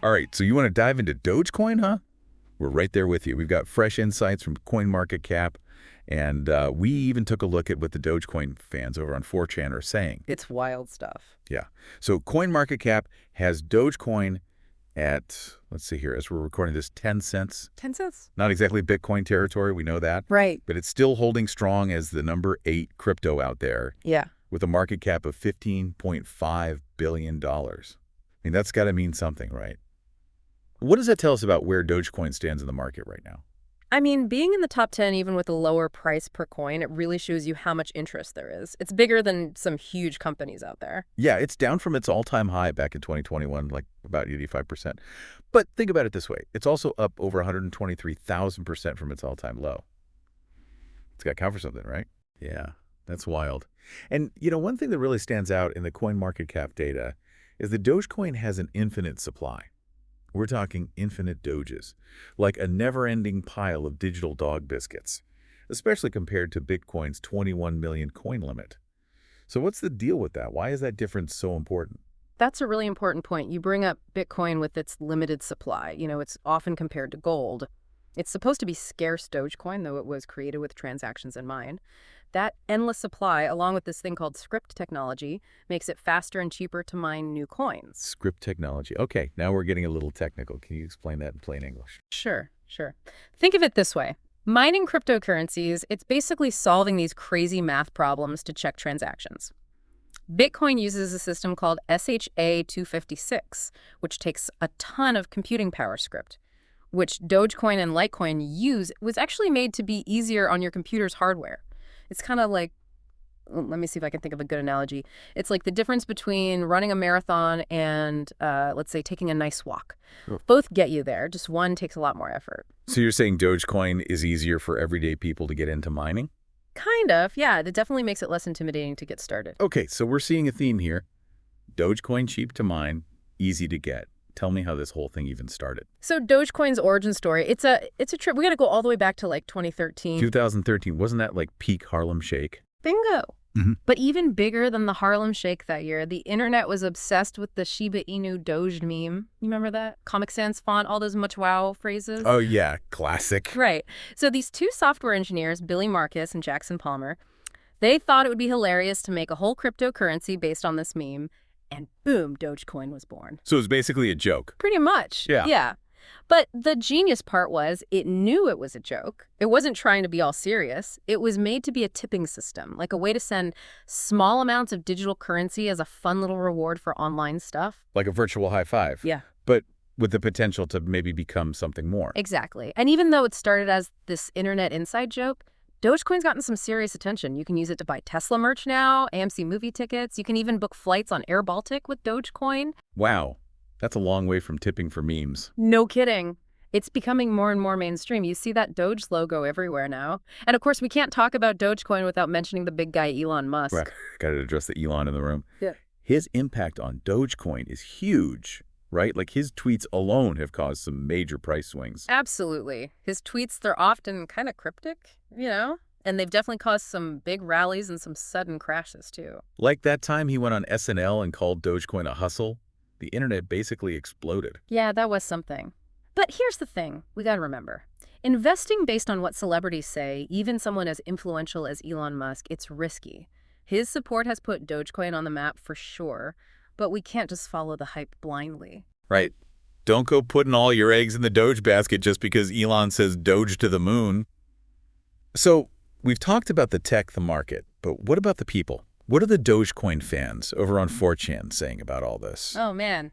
All right, so you want to dive into Dogecoin, huh? We're right there with you. We've got fresh insights from CoinMarketCap, and we even took a look at what the Dogecoin fans over on 4chan are saying. It's wild stuff. Yeah. So CoinMarketCap has Dogecoin at, let's see here, as we're recording this, 10 cents. 10 cents? Not exactly Bitcoin territory, we know that. Right. But it's still holding strong as the number 8 crypto out there. Yeah. With a market cap of $15.5 billion. I mean, that's got to mean something, right? What does that tell us about where Dogecoin stands in the market right now? I mean, being in the top 10, even with a lower price per coin, it really shows you how much interest there is. It's bigger than some huge companies out there. Yeah, it's down from its all-time high back in 2021, like about 85%. But think about it this way. It's also up over 123,000% from its all-time low. It's got to count for something, right? Yeah, that's wild. And, one thing that really stands out in the CoinMarketCap data is that Dogecoin has an infinite supply. We're talking infinite Doges, like a never-ending pile of digital dog biscuits, especially compared to Bitcoin's 21 million coin limit. So what's the deal with that? Why is that difference so important? That's a really important point. You bring up Bitcoin with its limited supply. It's often compared to gold. It's supposed to be scarce Dogecoin, though it was created with transactions in mind. That endless supply, along with this thing called script technology, makes it faster and cheaper to mine new coins. Script technology. Okay, now we're getting a little technical. Can you explain that in plain English? Sure. Think of it this way. Mining cryptocurrencies, it's basically solving these crazy math problems to check transactions. Bitcoin uses a system called SHA-256, which takes a ton of computing power script, which Dogecoin and Litecoin use. Was actually made to be easier on your computer's hardware. It's kind of like, let me see if I can think of a good analogy. It's like the difference between running a marathon and, let's say, taking a nice walk. Both get you there. Just one takes a lot more effort. So you're saying Dogecoin is easier for everyday people to get into mining? Kind of, yeah. It definitely makes it less intimidating to get started. Okay, so we're seeing a theme here. Dogecoin cheap to mine, easy to get. Tell me how this whole thing even started. So Dogecoin's origin story, it's a trip. We got to go all the way back to like 2013. 2013, wasn't that like peak Harlem Shake? Bingo. Mm-hmm. But even bigger than the Harlem Shake that year, the internet was obsessed with the Shiba Inu Doge meme. You remember that? Comic Sans font, all those much wow phrases. Oh, yeah. Classic. Right. So these two software engineers, Billy Marcus and Jackson Palmer, they thought it would be hilarious to make a whole cryptocurrency based on this meme. And boom, Dogecoin was born. So it was basically a joke. Pretty much. Yeah. But the genius part was it knew it was a joke. It wasn't trying to be all serious. It was made to be a tipping system, like a way to send small amounts of digital currency as a fun little reward for online stuff. Like a virtual high five. Yeah. But with the potential to maybe become something more. Exactly. And even though it started as this internet inside joke, Dogecoin's gotten some serious attention. You can use it to buy Tesla merch now, AMC movie tickets. You can even book flights on Air Baltic with Dogecoin. Wow. That's a long way from tipping for memes. No kidding. It's becoming more and more mainstream. You see that Doge logo everywhere now. And of course, we can't talk about Dogecoin without mentioning the big guy, Elon Musk. Right. Got to address the Elon in the room. Yeah. His impact on Dogecoin is huge, right? Like his tweets alone have caused some major price swings. Absolutely. His tweets, they're often kind of cryptic, and they've definitely caused some big rallies and some sudden crashes, too. Like that time he went on SNL and called Dogecoin a hustle. The internet basically exploded. Yeah, that was something. But here's the thing we got to remember. Investing based on what celebrities say, even someone as influential as Elon Musk, it's risky. His support has put Dogecoin on the map for sure, but we can't just follow the hype blindly. Right. Don't go putting all your eggs in the Doge basket just because Elon says Doge to the moon. So we've talked about the tech, the market, but what about the people? What are the Dogecoin fans over on 4chan saying about all this? Oh, man.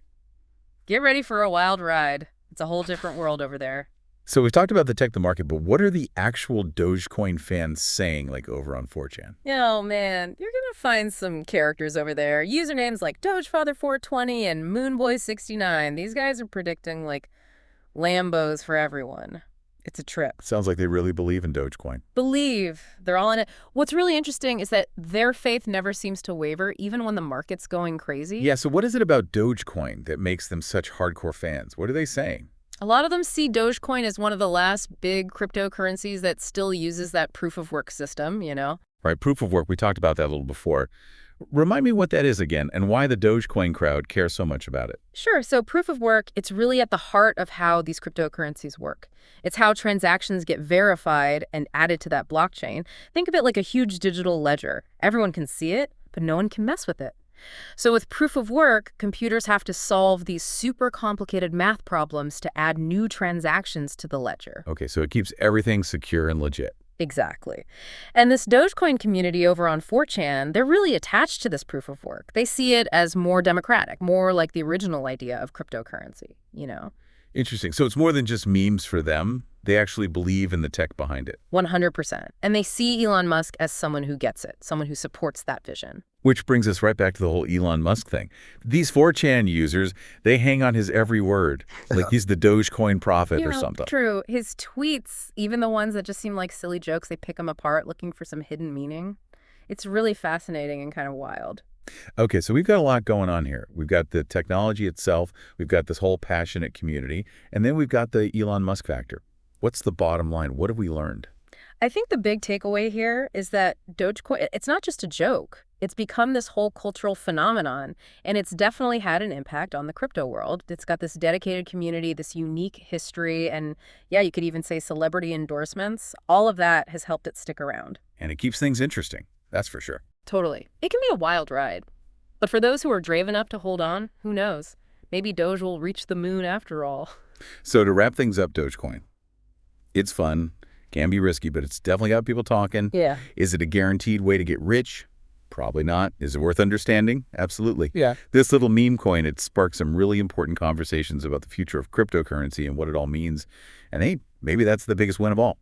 Get ready for a wild ride. It's a whole different world over there. So we've talked about the tech, the market, but what are the actual Dogecoin fans saying, like over on 4chan? Oh, man. You're going to find some characters over there. Usernames like DogeFather420 and Moonboy69. These guys are predicting, like, Lambos for everyone. It's a trip. Sounds like they really believe in Dogecoin. Believe. They're all in it. What's really interesting is that their faith never seems to waver, even when the market's going crazy. Yeah, so what is it about Dogecoin that makes them such hardcore fans? What are they saying? A lot of them see Dogecoin as one of the last big cryptocurrencies that still uses that proof-of-work system, Right, proof of work. We talked about that a little before. Remind me what that is again and why the Dogecoin crowd cares so much about it. Sure. So proof of work, it's really at the heart of how these cryptocurrencies work. It's how transactions get verified and added to that blockchain. Think of it like a huge digital ledger. Everyone can see it, but no one can mess with it. So with proof of work, computers have to solve these super complicated math problems to add new transactions to the ledger. Okay, so it keeps everything secure and legit. Exactly. And this Dogecoin community over on 4chan, they're really attached to this proof of work. They see it as more democratic, more like the original idea of cryptocurrency. Interesting. So it's more than just memes for them. They actually believe in the tech behind it. 100%. And they see Elon Musk as someone who gets it, someone who supports that vision. Which brings us right back to the whole Elon Musk thing. These 4chan users, they hang on his every word, like he's the Dogecoin prophet or something. True. His tweets, even the ones that just seem like silly jokes, they pick them apart looking for some hidden meaning. It's really fascinating and kind of wild. Okay, so we've got a lot going on here. We've got the technology itself, we've got this whole passionate community, and then we've got the Elon Musk factor. What's the bottom line? What have we learned? I think the big takeaway here is that Dogecoin, it's not just a joke. It's become this whole cultural phenomenon, and it's definitely had an impact on the crypto world. It's got this dedicated community, this unique history, and yeah, you could even say celebrity endorsements. All of that has helped it stick around. And it keeps things interesting, that's for sure. Totally. It can be a wild ride. But for those who are brave enough to hold on, who knows? Maybe Doge will reach the moon after all. So to wrap things up, Dogecoin, it's fun, can be risky, but it's definitely got people talking. Yeah. Is it a guaranteed way to get rich? Probably not. Is it worth understanding? Absolutely. Yeah. This little meme coin, it sparked some really important conversations about the future of cryptocurrency and what it all means. And hey, maybe that's the biggest win of all.